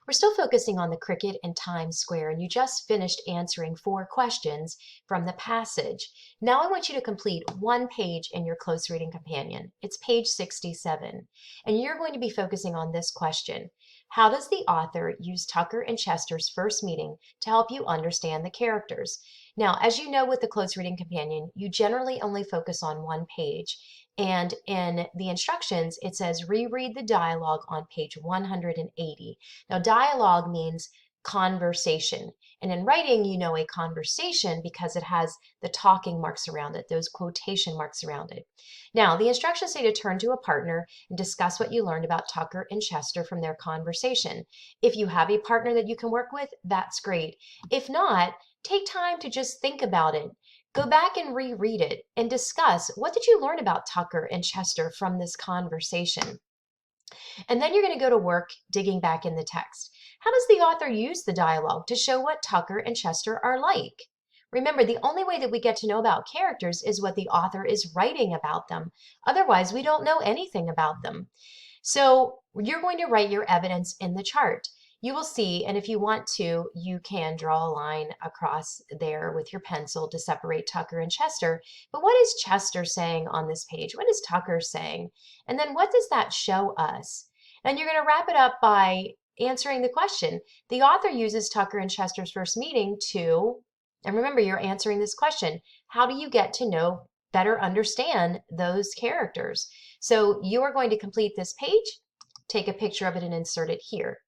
We're still focusing on the cricket in Times Square, and you just finished answering 4 questions from the passage. Now I want you to complete one page in your close reading companion. It's page 67, and you're going to be focusing on this question. How does the author use Tucker and Chester's first meeting to help you understand the characters? Now, as you know with the close reading companion, you generally only focus on one page. And in the instructions, it says reread the dialogue on page 180. Now, dialogue means conversation. And in writing, you know a conversation because it has the talking marks around it, those quotation marks around it. Now, the instructions say to turn to a partner and discuss what you learned about Tucker and Chester from their conversation. If you have a partner that you can work with, that's great. If not, take time to just think about it. Go back and reread it and discuss what did you learn about Tucker and Chester from this conversation. And then you're going to go to work digging back in the text. How does the author use the dialogue to show what Tucker and Chester are like? Remember, the only way that we get to know about characters is what the author is writing about them. Otherwise, we don't know anything about them. So you're going to write your evidence in the chart. You will see, and if you want to, you can draw a line across there with your pencil to separate Tucker and Chester. But what is Chester saying on this page? What is Tucker saying? And then what does that show us? And you're going to wrap it up by answering the question. The author uses Tucker and Chester's first meeting to, and remember, you're answering this question, how do you get to know, better understand those characters? So you are going to complete this page, take a picture of it and insert it here.